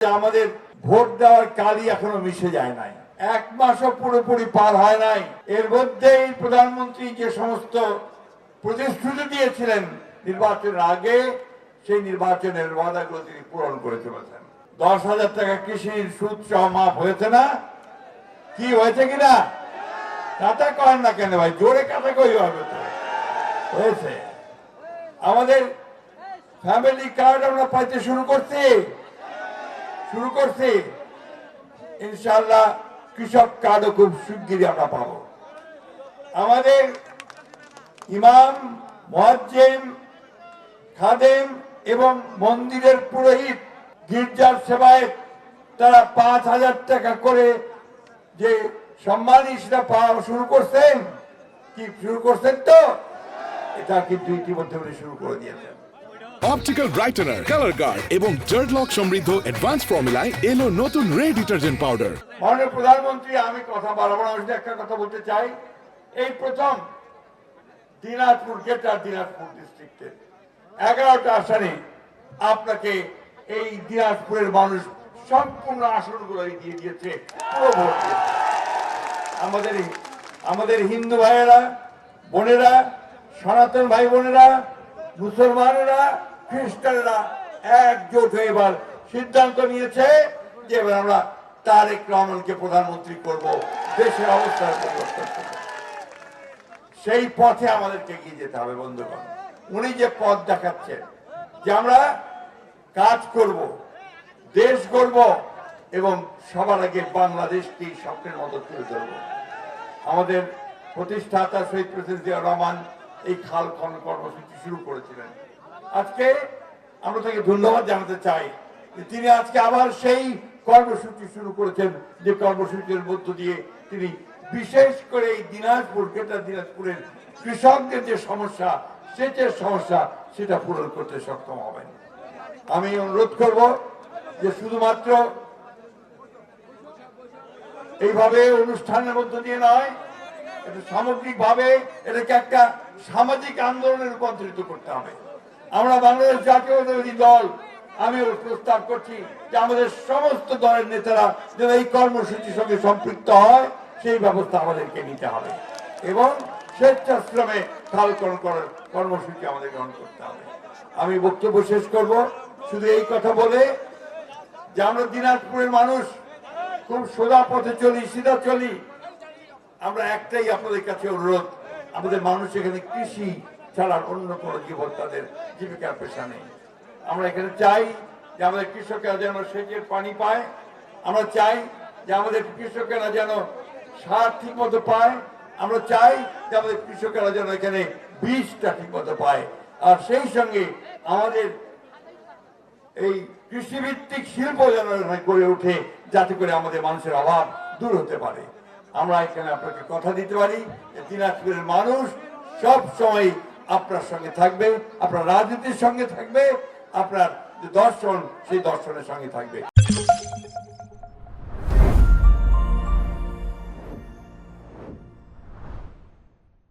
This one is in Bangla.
আমাদের ভোট দেওয়ার কালই এখনো মিশে যায় নাই, এক মাসও পুরোপুরি পার হয় নাই। এর মধ্যেই প্রধানমন্ত্রী যে সমস্ত প্রতিশ্রুতি দিয়েছিলেন নির্বাচনের আগে, সেই নির্বাচনের ওয়াদাগুলো তিনি পূরণ করে চলেছেন। 10,000 টাকা কৃষির সুদ সহ মাফ হয়েছে না? কি হয়েছে কিনা কথা কয় না কেন ভাই? জোরে কথা কই হবে তো হয়েছে। আমাদের ফ্যামিলি কার্ড আমরা পাইতে শুরু করছি। ইনশাআল্লাহ কৃষক কার্ডও খুব শিগগিরই আমরা পাবো। আমাদের ইমাম, মুয়াজ্জিন, খাদেম এবং মন্দিরের পুরোহিত, গির্জার সেবায় তারা 5,000 টাকা করে যে সম্মানী সেটা পাওয়া শুরু করছেন। কি শুরু করছেন তো? এটা কিন্তু ইতিমধ্যে উনি শুরু করে দিয়েছেন। অপটিক্যাল ব্রাইটেনার, কালার গার্ড এবং জার্ড লক সমৃদ্ধ অ্যাডভান্স ফর্মুলায় এলো নতুন রে ডিটারজেন্ট পাউডার। মাননীয় প্রধানমন্ত্রী, আমি কথা বাড়াবো না, একটা কথা বলতে চাই। এই প্রথম দিনাজপুর গ্রেটার দিনাজপুর ডিস্ট্রিক্টের 11টা আসনে আপনাকে এই দিনাজপুরের মানুষ সম্পূর্ণ আসনগুলো দিয়ে দিয়েছে, পুরো ভোট দিয়েছে। আমাদের হিন্দু ভাইয়েরা, বোনেরা, সনাতন ভাই বোনেরা, মুসলমানেরা, খ্রিস্টানেরা একজোট হয়ে এবার সিদ্ধান্ত নিয়েছে যে এবার আমরা তারেক রহমানকে প্রধানমন্ত্রী করব, দেশের অবস্থার পরিবর্তন করব। সেই পথে আমাদেরকে এগিয়ে যেতে হবে বন্ধুগণ। উনি যে পথ দেখাচ্ছেন যে আমরা কাজ করব, দেশ গড়ব এবং সবার আগে বাংলাদেশকে স্বপ্নের মতো তুলে ধরব। আমাদের প্রতিষ্ঠাতা শহীদ প্রেসিডেন্ট জিয়াউর রহমান এই খাল খনন কর্মসূচি শুরু করেছিলেন। আজকে আমরা তাকে ধন্যবাদ জানাতে চাই যে তিনি আজকে আবার সেই কর্মসূচি শুরু করেছেন, যে কর্মসূচির মধ্য দিয়ে তিনি বিশেষ করে এই দিনাজপুর গ্রেটার দিনাজপুরের কৃষকদের যে সমস্যা, সেচের সমস্যা, সেটা পূরণ করতে সক্ষম হবেন। আমি অনুরোধ করব যে শুধুমাত্র এইভাবে অনুষ্ঠানের মধ্য দিয়ে নয়, এটা সামগ্রিকভাবে এটাকে একটা সামাজিক আন্দোলনে রূপান্তরিত করতে হবে। আমরা বাংলাদেশ জাতীয়তাবাদী দল, আমি প্রস্তাব করছি যে আমাদের সমস্ত দলের নেতারা যেন এই কর্মসূচির সঙ্গে সম্পৃক্ত হয়, সেই ব্যবস্থা আমাদেরকে নিতে হবে এবং স্বেচ্ছাশ্রমে খালকরণ করার কর্মসূচি আমাদের গ্রহণ করতে হবে। আমি বক্তব্য শেষ করব শুধু এই কথা বলে যে আমরা দিনাজপুরের মানুষ খুব সোজা পথে চলি, সিধা চলি। আমরা একটাই আপনাদের কাছে অনুরোধ, আমাদের মানুষ এখানে কৃষি ছাড়া অন্য কোনো জীবন, তাদের জীবিকার পেশা নেই। আমরা এখানে চাই যে আমাদের কৃষকেরা যেন সেচের পানি পায়, আমরা চাই যে আমাদের কৃষকেরা যেন সার ঠিক মতো পায়, আমরা চাই যে আমাদের কৃষকেরা যেন এখানে বীজটা ঠিক মতো পায়, আর সেই সঙ্গে আমাদের এই কৃষিভিত্তিক শিল্প যেন গড়ে ওঠে, যাতে করে আমাদের মানুষের অভাব দূর হতে পারে। আমরা এখানে আপনাকে কথা দিতে পারি যে দিনাজপুরের মানুষ সব সময় আপনার সঙ্গে থাকবে, আপনার রাজনীতির সঙ্গে থাকবে, আপনার যে দর্শন, সেই দর্শনের সঙ্গে থাকবে।